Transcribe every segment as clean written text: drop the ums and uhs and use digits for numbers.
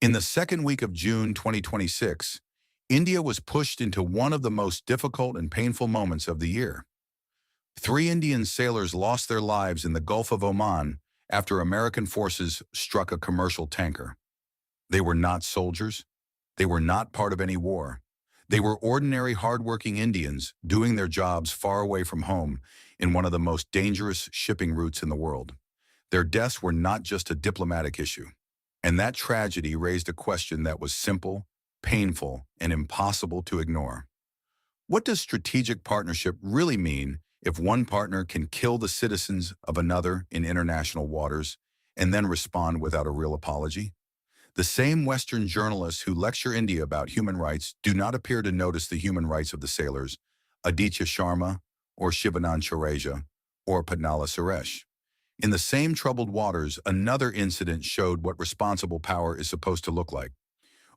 In the second week of June 2026, India was pushed into one of the most difficult and painful moments of the year. Three Indian sailors lost their lives in the Gulf of Oman after American forces struck a commercial tanker. They were not soldiers. They were not part of any war. They were ordinary, hardworking Indians doing their jobs far away from home in one of the most dangerous shipping routes in the world. Their deaths were not just a diplomatic issue. And that tragedy raised a question that was simple, painful, and impossible to ignore. What does strategic partnership really mean if one partner can kill the citizens of another in international waters and then respond without a real apology? The same Western journalists who lecture India about human rights do not appear to notice the human rights of the sailors, Aditya Sharma, or Shivanand Chaurasia, or Padnala Suresh. In the same troubled waters, another incident showed what responsible power is supposed to look like.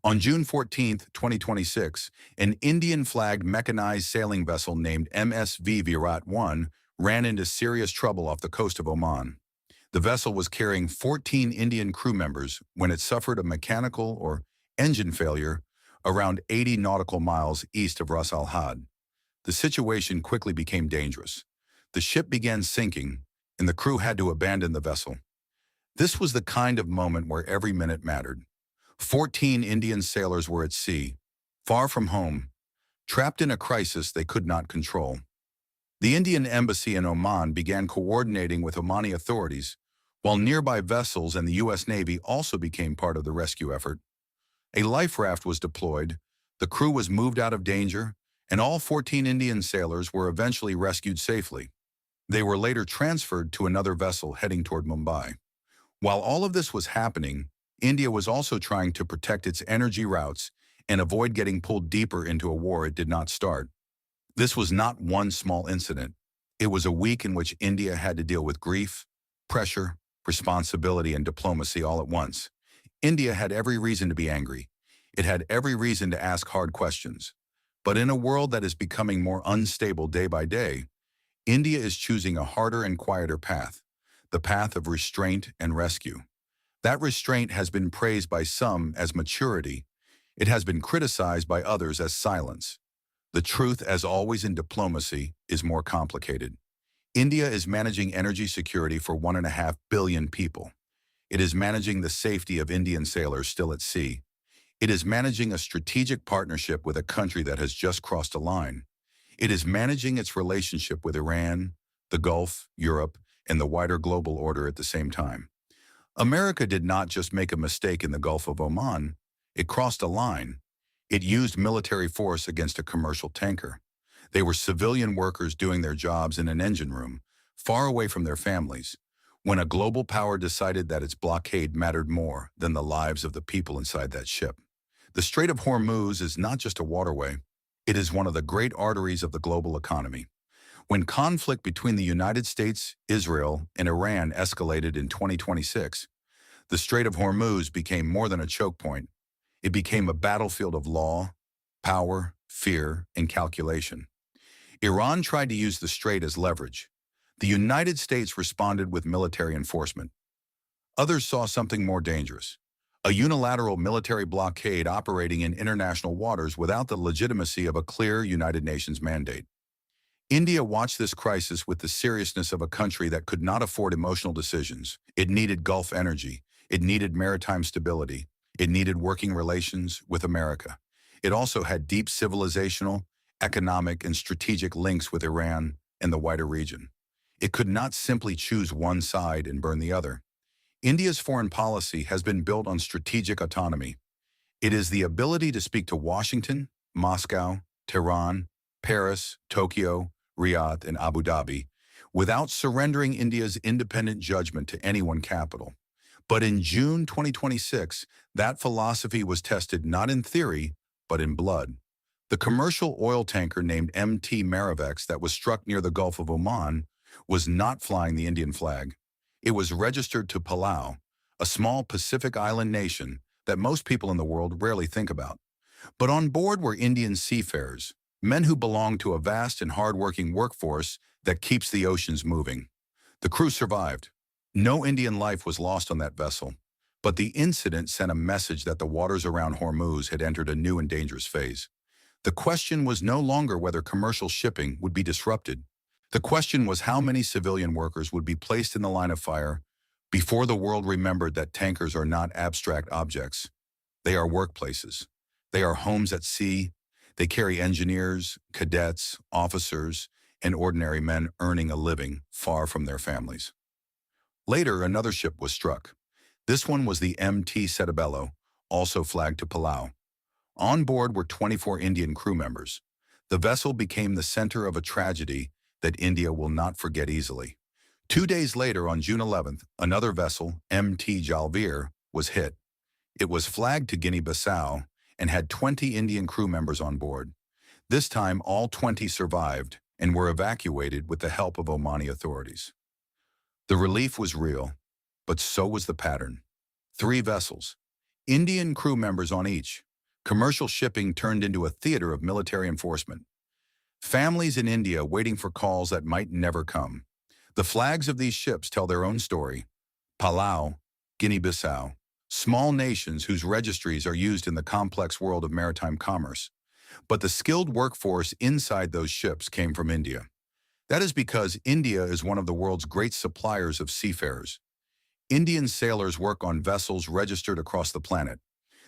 On June 14, 2026, an Indian-flagged mechanized sailing vessel named MSV Virat 1 ran into serious trouble off the coast of Oman. The vessel was carrying 14 Indian crew members when it suffered a mechanical or engine failure around 80 nautical miles east of Ras Al Had. The situation quickly became dangerous. The ship began sinking, and the crew had to abandon the vessel. This was the kind of moment where every minute mattered. 14 Indian sailors were at sea, far from home, trapped in a crisis they could not control. The Indian embassy in Oman began coordinating with Omani authorities, while nearby vessels and the U.S. Navy also became part of the rescue effort. A life raft was deployed, the crew was moved out of danger, and all 14 Indian sailors were eventually rescued safely. They were later transferred to another vessel heading toward Mumbai. While all of this was happening, India was also trying to protect its energy routes and avoid getting pulled deeper into a war it did not start. This was not one small incident. It was a week in which India had to deal with grief, pressure, responsibility, and diplomacy all at once. India had every reason to be angry. It had every reason to ask hard questions. But in a world that is becoming more unstable day by day, India is choosing a harder and quieter path, the path of restraint and rescue. That restraint has been praised by some as maturity. It has been criticized by others as silence. The truth, as always in diplomacy, is more complicated. India is managing energy security for 1.5 billion people. It is managing the safety of Indian sailors still at sea. It is managing a strategic partnership with a country that has just crossed a line. It is managing its relationship with Iran, the Gulf, Europe, and the wider global order at the same time. America did not just make a mistake in the Gulf of Oman. It crossed a line. It used military force against a commercial tanker. They were civilian workers doing their jobs in an engine room, far away from their families, when a global power decided that its blockade mattered more than the lives of the people inside that ship. The Strait of Hormuz is not just a waterway. It is one of the great arteries of the global economy. When conflict between the United States, Israel, and Iran escalated in 2026, the Strait of Hormuz became more than a choke point. It became a battlefield of law, power, fear, and calculation. Iran tried to use the strait as leverage. The United States responded with military enforcement. Others saw something more dangerous: a unilateral military blockade operating in international waters without the legitimacy of a clear United Nations mandate. India watched this crisis with the seriousness of a country that could not afford emotional decisions. It needed Gulf energy. It needed maritime stability. It needed working relations with America. It also had deep civilizational, economic, and strategic links with Iran and the wider region. It could not simply choose one side and burn the other. India's foreign policy has been built on strategic autonomy. It is the ability to speak to Washington, Moscow, Tehran, Paris, Tokyo, Riyadh, and Abu Dhabi without surrendering India's independent judgment to any one capital. But in June 2026, that philosophy was tested not in theory, but in blood. The commercial oil tanker named MT Marivex that was struck near the Gulf of Oman was not flying the Indian flag. It was registered to Palau, a small Pacific island nation that most people in the world rarely think about. But on board were Indian seafarers, men who belonged to a vast and hard-working workforce that keeps the oceans moving. The crew survived. No Indian life was lost on that vessel, But the incident sent a message that the waters around Hormuz had entered a new and dangerous phase. The question was no longer whether commercial shipping would be disrupted. The question was how many civilian workers would be placed in the line of fire before the world remembered that tankers are not abstract objects. They are workplaces. They are homes at sea. They carry engineers, cadets, officers, and ordinary men earning a living far from their families. Later, another ship was struck. This one was the MT Setabelo, also flagged to Palau. On board were 24 Indian crew members. The vessel became the center of a tragedy that India will not forget easily. 2 days later, on June 11th, another vessel, MT Jalveer, was hit. It was flagged to Guinea-Bissau and had 20 Indian crew members on board. This time, all 20 survived and were evacuated with the help of Omani authorities. The relief was real, but so was the pattern. 3 vessels, Indian crew members on each. Commercial shipping turned into a theater of military enforcement. Families in India waiting for calls that might never come. The flags of these ships tell their own story. Palau, Guinea-Bissau, small nations whose registries are used in the complex world of maritime commerce. But the skilled workforce inside those ships came from India. That is because India is one of the world's great suppliers of seafarers. Indian sailors work on vessels registered across the planet.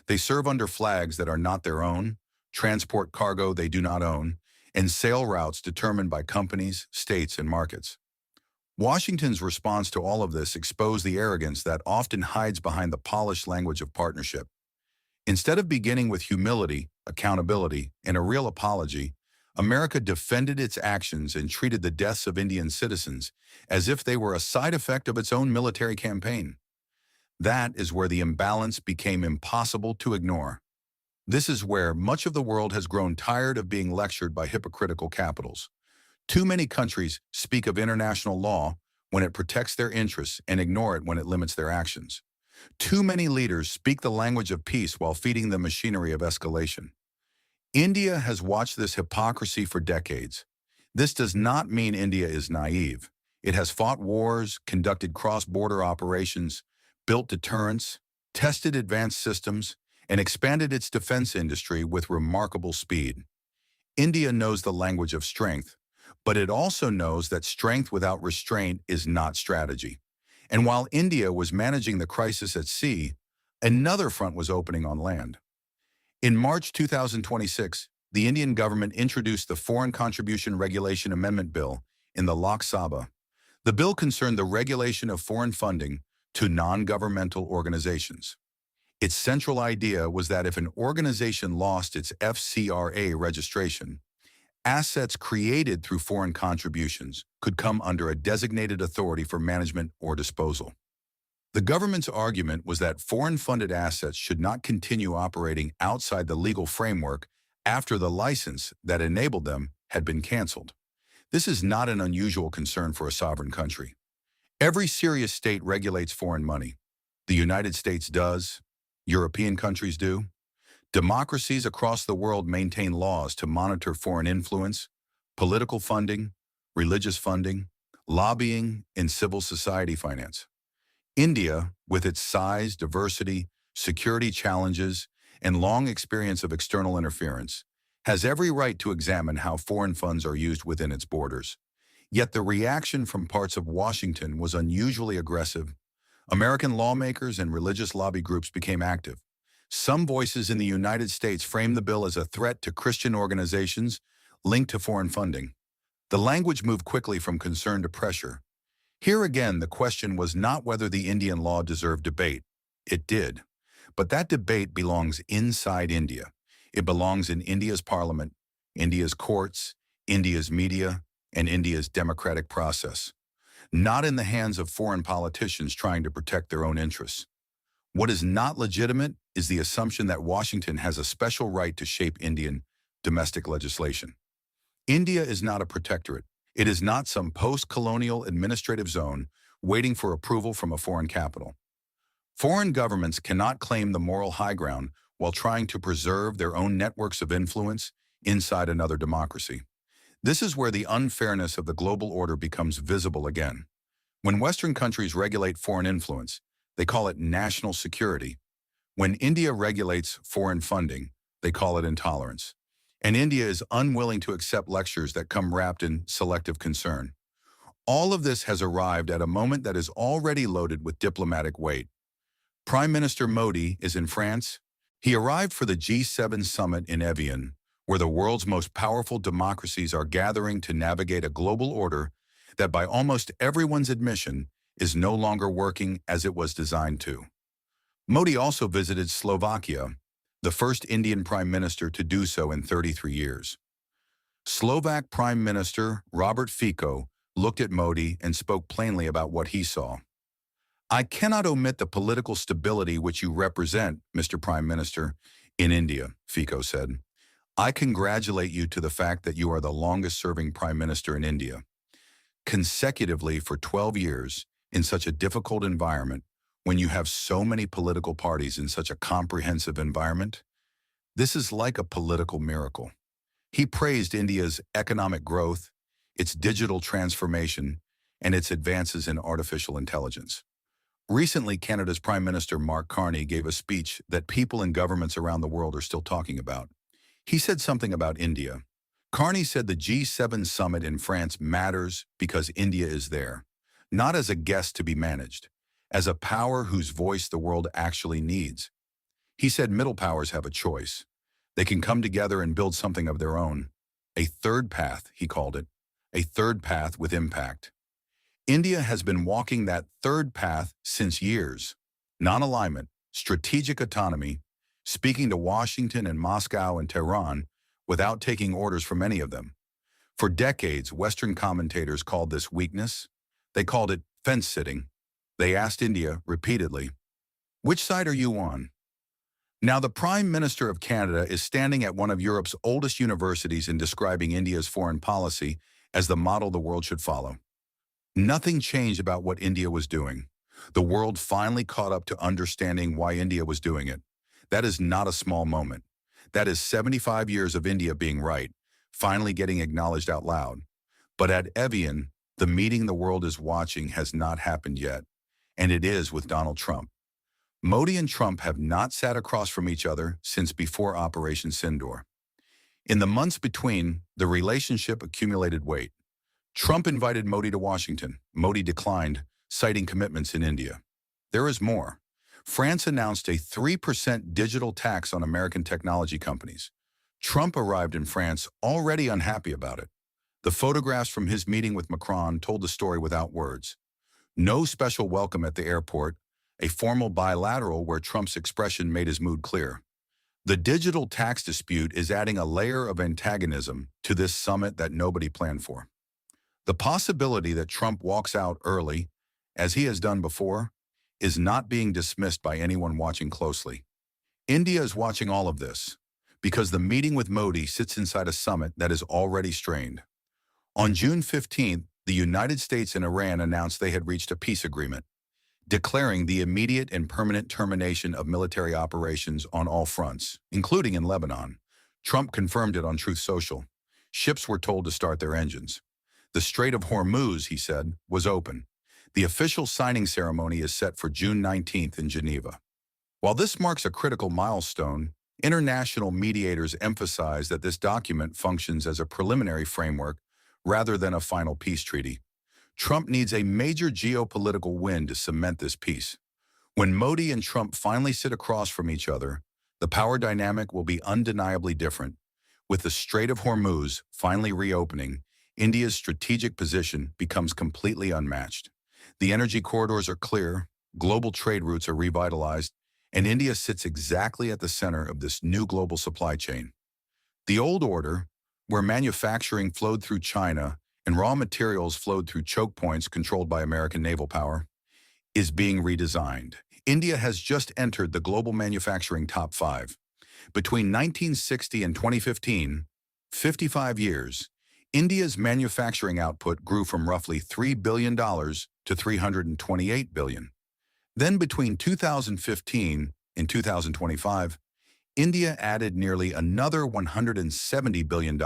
They serve under flags that are not their own, transport cargo they do not own, and sail routes determined by companies, states, and markets. Washington's response to all of this exposed the arrogance that often hides behind the polished language of partnership. Instead of beginning with humility, accountability, and a real apology, America defended its actions and treated the deaths of Indian citizens as if they were a side effect of its own military campaign. That is where the imbalance became impossible to ignore. This is where much of the world has grown tired of being lectured by hypocritical capitals. Too many countries speak of international law when it protects their interests and ignore it when it limits their actions. Too many leaders speak the language of peace while feeding the machinery of escalation. India has watched this hypocrisy for decades. This does not mean India is naive. It has fought wars, conducted cross-border operations, built deterrence, tested advanced systems, and expanded its defense industry with remarkable speed. India knows the language of strength, but it also knows that strength without restraint is not strategy. And while India was managing the crisis at sea, another front was opening on land. In March 2026, the Indian government introduced the Foreign Contribution Regulation Amendment Bill in the Lok Sabha. The bill concerned the regulation of foreign funding to non-governmental organizations. Its central idea was that if an organization lost its FCRA registration, assets created through foreign contributions could come under a designated authority for management or disposal. The government's argument was that foreign-funded assets should not continue operating outside the legal framework after the license that enabled them had been canceled. This is not an unusual concern for a sovereign country. Every serious state regulates foreign money. The United States does. European countries do. Democracies across the world maintain laws to monitor foreign influence, political funding, religious funding, lobbying, and civil society finance. India, with its size, diversity, security challenges, and long experience of external interference, has every right to examine how foreign funds are used within its borders. Yet the reaction from parts of Washington was unusually aggressive. American lawmakers and religious lobby groups became active. Some voices in the United States framed the bill as a threat to Christian organizations linked to foreign funding. The language moved quickly from concern to pressure. Here again, the question was not whether the Indian law deserved debate. It did. But that debate belongs inside India. It belongs in India's parliament, India's courts, India's media, and India's democratic process. Not in the hands of foreign politicians trying to protect their own interests. What is not legitimate is the assumption that Washington has a special right to shape Indian domestic legislation. India is not a protectorate. It is not some post-colonial administrative zone waiting for approval from a foreign capital. Foreign governments cannot claim the moral high ground while trying to preserve their own networks of influence inside another democracy. This is where the unfairness of the global order becomes visible again. When Western countries regulate foreign influence, They call it national security. When India regulates foreign funding, they call it intolerance. And India is unwilling to accept lectures that come wrapped in selective concern. All of this has arrived at a moment that is already loaded with diplomatic weight. Prime Minister Modi is in France. He arrived for the G7 summit in Evian, where the world's most powerful democracies are gathering to navigate a global order that, by almost everyone's admission, is no longer working as it was designed to. Modi also visited Slovakia, the first Indian prime minister to do so in 33 years. Slovak Prime Minister Robert Fico looked at Modi and spoke plainly about what he saw. "I cannot omit the political stability which you represent, Mr. Prime Minister, in India," Fico said. "I congratulate you to the fact that you are the longest-serving Prime Minister in India. Consecutively for 12 years, in such a difficult environment, when you have so many political parties in such a comprehensive environment, this is like a political miracle." He praised India's economic growth, its digital transformation, and its advances in artificial intelligence. Recently, Canada's Prime Minister Mark Carney gave a speech that people in governments around the world are still talking about. He said something about India. Carney said the G7 summit in France matters because India is there, not as a guest to be managed, as a power whose voice the world actually needs. He said middle powers have a choice. They can come together and build something of their own. A third path, he called it. A third path with impact. India has been walking that third path since years. Non-alignment, strategic autonomy, speaking to Washington and Moscow and Tehran without taking orders from any of them. For decades, Western commentators called this weakness. They called it fence-sitting. They asked India repeatedly, "Which side are you on?" Now, the Prime Minister of Canada is standing at one of Europe's oldest universities and describing India's foreign policy as the model the world should follow. Nothing changed about what India was doing. The world finally caught up to understanding why India was doing it. That is not a small moment. That is 75 years of India being right, finally getting acknowledged out loud. But at Evian, the meeting the world is watching has not happened yet, and it is with Donald Trump. Modi and Trump have not sat across from each other since before Operation Sindoor. In the months between, the relationship accumulated weight. Trump invited Modi to Washington. Modi declined, citing commitments in India. There is more. France announced a 3% digital tax on American technology companies. Trump arrived in France already unhappy about it. The photographs from his meeting with Macron told the story without words. No special welcome at the airport, a formal bilateral where Trump's expression made his mood clear. The digital tax dispute is adding a layer of antagonism to this summit that nobody planned for. The possibility that Trump walks out early, as he has done before, is not being dismissed by anyone watching closely. India is watching all of this, because the meeting with Modi sits inside a summit that is already strained. On June 15th, the United States and Iran announced they had reached a peace agreement, declaring the immediate and permanent termination of military operations on all fronts, including in Lebanon. Trump confirmed it on Truth Social. Ships were told to start their engines. The Strait of Hormuz, he said, was open. The official signing ceremony is set for June 19th in Geneva. While this marks a critical milestone, international mediators emphasize that this document functions as a preliminary framework rather than a final peace treaty. Trump needs a major geopolitical win to cement this peace. When Modi and Trump finally sit across from each other, the power dynamic will be undeniably different. With the Strait of Hormuz finally reopening, India's strategic position becomes completely unmatched. The energy corridors are clear, global trade routes are revitalized, and India sits exactly at the center of this new global supply chain. The old order, where manufacturing flowed through China and raw materials flowed through choke points controlled by American naval power, is being redesigned. India has just entered the global manufacturing top 5. Between 1960 and 2015, 55 years, India's manufacturing output grew from roughly $3 billion to $328 billion. Then between 2015 and 2025, India added nearly another $170 billion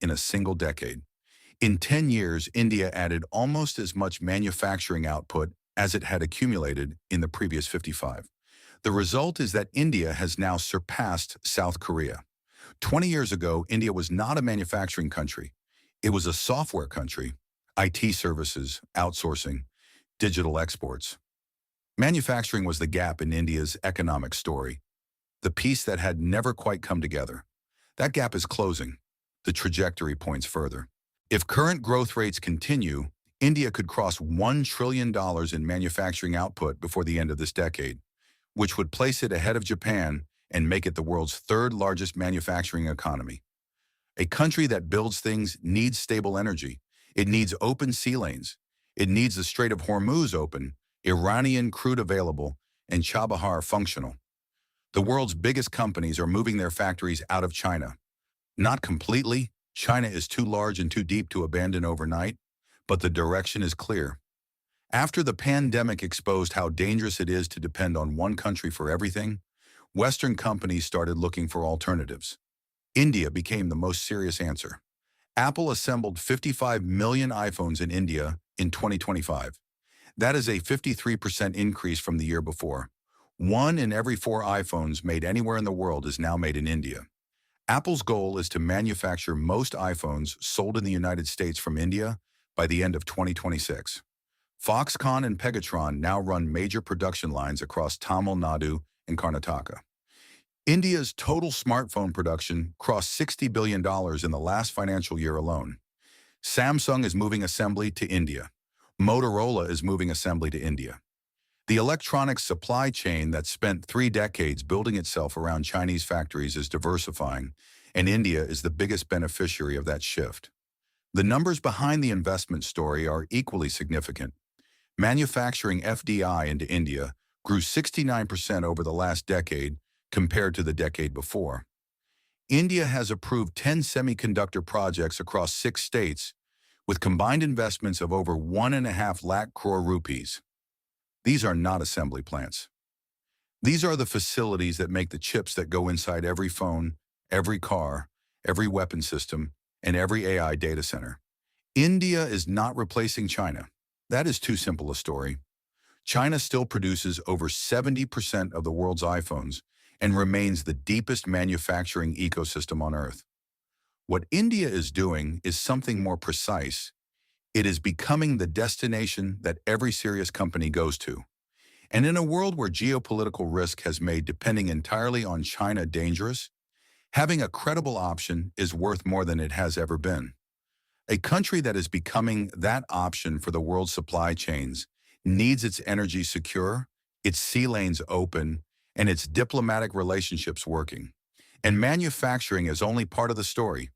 in a single decade. In 10 years, India added almost as much manufacturing output as it had accumulated in the previous 55. The result is that India has now surpassed South Korea. 20 years ago, India was not a manufacturing country. It was a software country, IT services, outsourcing, digital exports. Manufacturing was the gap in India's economic story, the piece that had never quite come together. That gap is closing. The trajectory points further. If current growth rates continue, India could cross $1 trillion in manufacturing output before the end of this decade, which would place it ahead of Japan and make it the world's third largest manufacturing economy. A country that builds things needs stable energy. It needs open sea lanes. It needs the Strait of Hormuz open, Iranian crude available, and Chabahar functional. The world's biggest companies are moving their factories out of China. Not completely. China is too large and too deep to abandon overnight, but the direction is clear. After the pandemic exposed how dangerous it is to depend on one country for everything, Western companies started looking for alternatives. India became the most serious answer. Apple assembled 55 million iPhones in India in 2025. That is a 53% increase from the year before. 1 in every 4 iPhones made anywhere in the world is now made in India. Apple's goal is to manufacture most iPhones sold in the United States from India by the end of 2026. Foxconn and Pegatron now run major production lines across Tamil Nadu and Karnataka. India's total smartphone production crossed $60 billion in the last financial year alone. Samsung is moving assembly to India. Motorola is moving assembly to India. The electronics supply chain that spent 3 decades building itself around Chinese factories is diversifying, and India is the biggest beneficiary of that shift. The numbers behind the investment story are equally significant. Manufacturing FDI into India grew 69% over the last decade compared to the decade before. India has approved 10 semiconductor projects across 6 states, with combined investments of over 1.5 lakh crore rupees. These are not assembly plants. These are the facilities that make the chips that go inside every phone, every car, every weapon system, and every AI data center. India is not replacing China. That is too simple a story. China still produces over 70% of the world's iPhones and remains the deepest manufacturing ecosystem on Earth. What India is doing is something more precise. It is becoming the destination that every serious company goes to. And in a world where geopolitical risk has made depending entirely on China dangerous, having a credible option is worth more than it has ever been. A country that is becoming that option for the world's supply chains needs its energy secure, its sea lanes open, and its diplomatic relationships working. And manufacturing is only part of the story,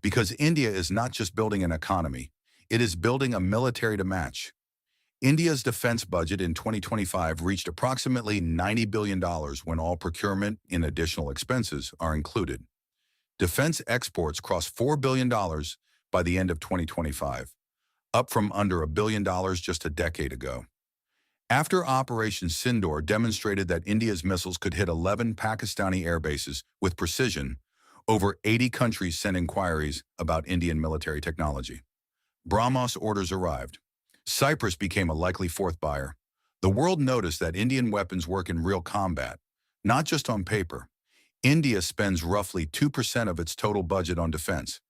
because India is not just building an economy, it is building a military to match. India's defense budget in 2025 reached approximately $90 billion when all procurement and additional expenses are included. Defense exports crossed $4 billion by the end of 2025, up from under $1 billion just a decade ago. After Operation Sindoor demonstrated that India's missiles could hit 11 Pakistani air bases with precision, over 80 countries sent inquiries about Indian military technology. BrahMos orders arrived. Cyprus became a likely 4th buyer. The world noticed that Indian weapons work in real combat, not just on paper. India spends roughly 2% of its total budget on defense.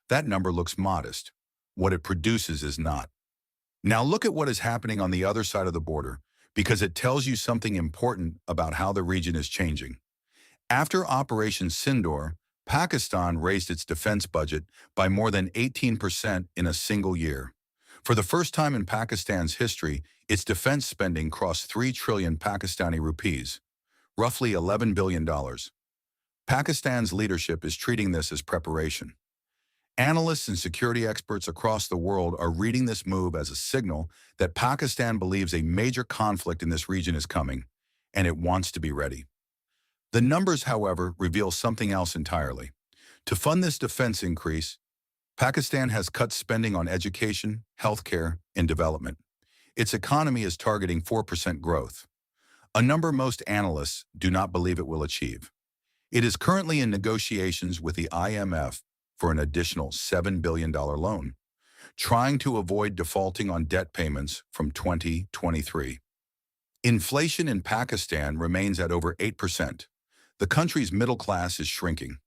That number looks modest. What it produces is not. Now look at what is happening on the other side of the border, because it tells you something important about how the region is changing. After Operation Sindoor, Pakistan raised its defense budget by more than 18% in a single year. For the first time in Pakistan's history, its defense spending crossed 3 trillion Pakistani rupees, roughly $11 billion. Pakistan's leadership is treating this as preparation. Analysts and security experts across the world are reading this move as a signal that Pakistan believes a major conflict in this region is coming, and it wants to be ready. The numbers, however, reveal something else entirely. To fund this defense increase, Pakistan has cut spending on education, healthcare, and development. Its economy is targeting 4% growth, a number most analysts do not believe it will achieve. It is currently in negotiations with the IMF for an additional $7 billion loan. trying to avoid defaulting on debt payments from 2023. Inflation in Pakistan remains at over 8%. The country's middle class is shrinking.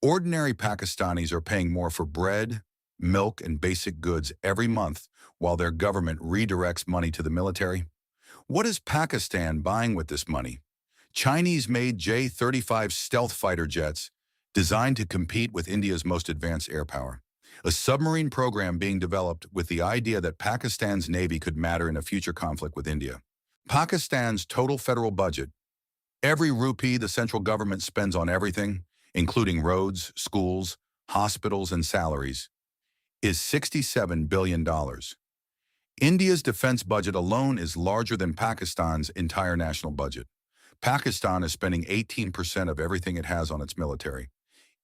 Ordinary Pakistanis are paying more for bread, milk, and basic goods every month while their government redirects money to the military. What is Pakistan buying with this money? Chinese-made J-35 stealth fighter jets designed to compete with India's most advanced air power. A submarine program being developed with the idea that Pakistan's navy could matter in a future conflict with India. Pakistan's total federal budget, every rupee the central government spends on everything, including roads, schools, hospitals, and salaries, is $67 billion. India's defense budget alone is larger than Pakistan's entire national budget. Pakistan is spending 18% of everything it has on its military.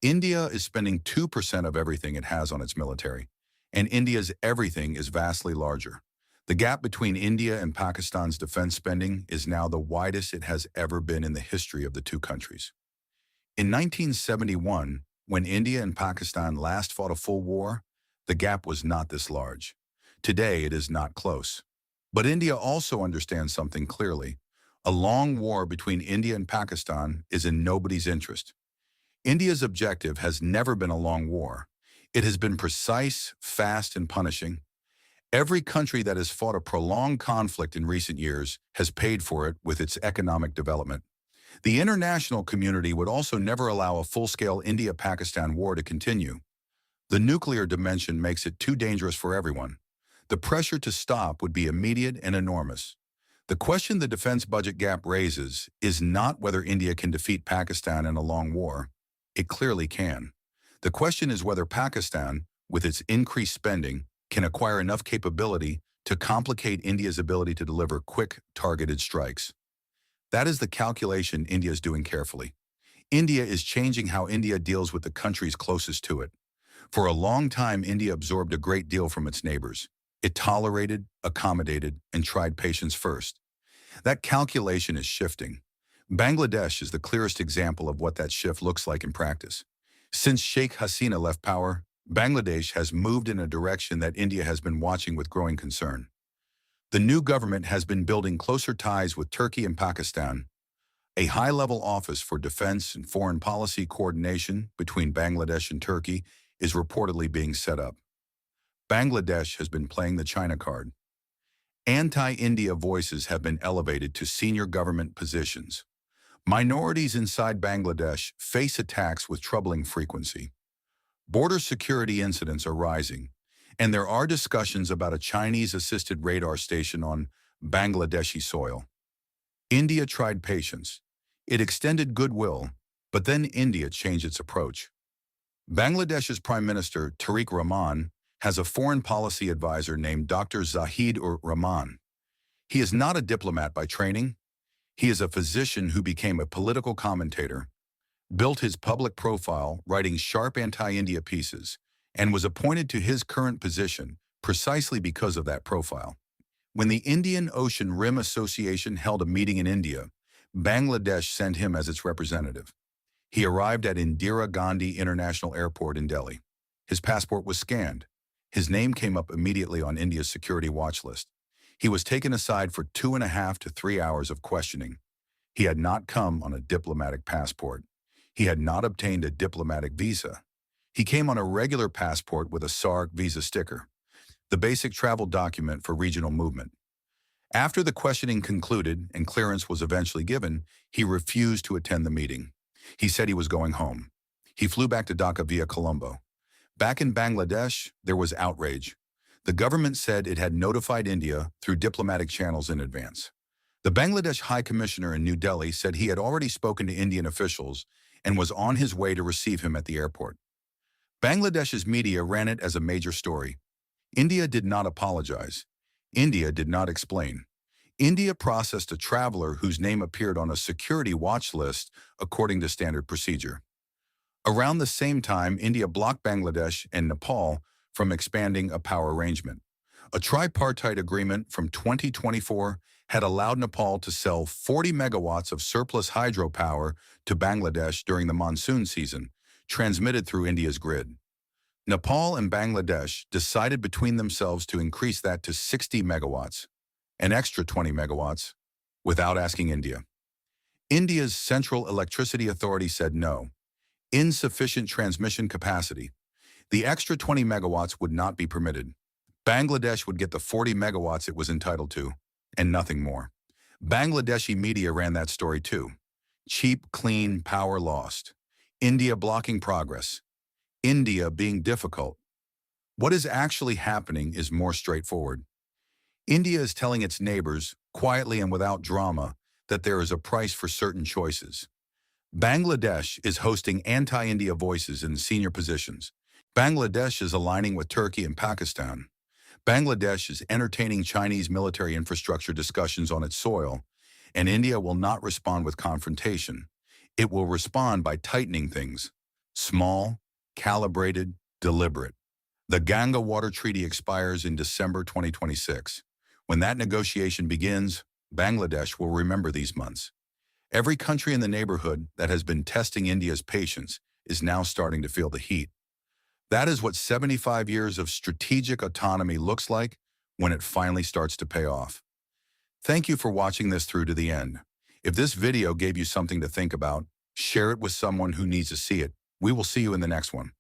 India is spending 2% of everything it has on its military, and India's everything is vastly larger. The gap between India and Pakistan's defense spending is now the widest it has ever been in the history of the two countries. In 1971, when India and Pakistan last fought a full war, the gap was not this large. Today, it is not close. But India also understands something clearly. A long war between India and Pakistan is in nobody's interest. India's objective has never been a long war. It has been precise, fast, and punishing. Every country that has fought a prolonged conflict in recent years has paid for it with its economic development. The international community would also never allow a full-scale India-Pakistan war to continue. The nuclear dimension makes it too dangerous for everyone. The pressure to stop would be immediate and enormous. The question the defense budget gap raises is not whether India can defeat Pakistan in a long war. It clearly can. The question is whether Pakistan, with its increased spending, can acquire enough capability to complicate India's ability to deliver quick, targeted strikes. That is the calculation India is doing carefully. India is changing how India deals with the countries closest to it. For a long time, India absorbed a great deal from its neighbors. It tolerated, accommodated, and tried patience first. That calculation is shifting. Bangladesh is the clearest example of what that shift looks like in practice. Since Sheikh Hasina left power, Bangladesh has moved in a direction that India has been watching with growing concern. The new government has been building closer ties with Turkey and Pakistan. A high-level office for defense and foreign policy coordination between Bangladesh and Turkey is reportedly being set up. Bangladesh has been playing the China card. Anti-India voices have been elevated to senior government positions. Minorities inside Bangladesh face attacks with troubling frequency. Border security incidents are rising, and there are discussions about a Chinese-assisted radar station on Bangladeshi soil. India tried patience. It extended goodwill, but then India changed its approach. Bangladesh's Prime Minister, Tariq Rahman, has a foreign policy advisor named Dr. Zahid-ur-Rahman. He is not a diplomat by training. He is a physician who became a political commentator, built his public profile writing sharp anti-India pieces, and was appointed to his current position precisely because of that profile. When the Indian Ocean Rim Association held a meeting in India, Bangladesh sent him as its representative. He arrived at Indira Gandhi International Airport in Delhi. His passport was scanned. His name came up immediately on India's security watch list. He was taken aside for 2.5 to 3 hours of questioning. He had not come on a diplomatic passport. He had not obtained a diplomatic visa. He came on a regular passport with a SARC visa sticker, the basic travel document for regional movement. After the questioning concluded and clearance was eventually given, he refused to attend the meeting. He said he was going home. He flew back to Dhaka via Colombo. Back in Bangladesh, there was outrage. The government said it had notified India through diplomatic channels in advance. The Bangladesh High Commissioner in New Delhi said he had already spoken to Indian officials and was on his way to receive him at the airport. Bangladesh's media ran it as a major story. India did not apologize. India did not explain. India processed a traveler whose name appeared on a security watch list according to standard procedure. Around the same time, India blocked Bangladesh and Nepal from expanding a power arrangement. A tripartite agreement from 2024 had allowed Nepal to sell 40 megawatts of surplus hydropower to Bangladesh during the monsoon season, transmitted through India's grid. Nepal and Bangladesh decided between themselves to increase that to 60 megawatts, an extra 20 megawatts, without asking India. India's Central Electricity Authority said no. Insufficient transmission capacity. The extra 20 megawatts would not be permitted. Bangladesh would get the 40 megawatts it was entitled to, and nothing more. Bangladeshi media ran that story too. Cheap, clean power lost. India blocking progress. India being difficult. What is actually happening is more straightforward. India is telling its neighbors, quietly and without drama, that there is a price for certain choices. Bangladesh is hosting anti-India voices in senior positions. Bangladesh is aligning with Turkey and Pakistan. Bangladesh is entertaining Chinese military infrastructure discussions on its soil, and India will not respond with confrontation. It will respond by tightening things. Small, calibrated, deliberate. The Ganga Water Treaty expires in December 2026. When that negotiation begins, Bangladesh will remember these months. Every country in the neighborhood that has been testing India's patience is now starting to feel the heat. That is what 75 years of strategic autonomy looks like when it finally starts to pay off. Thank you for watching this through to the end. If this video gave you something to think about, share it with someone who needs to see it. We will see you in the next one.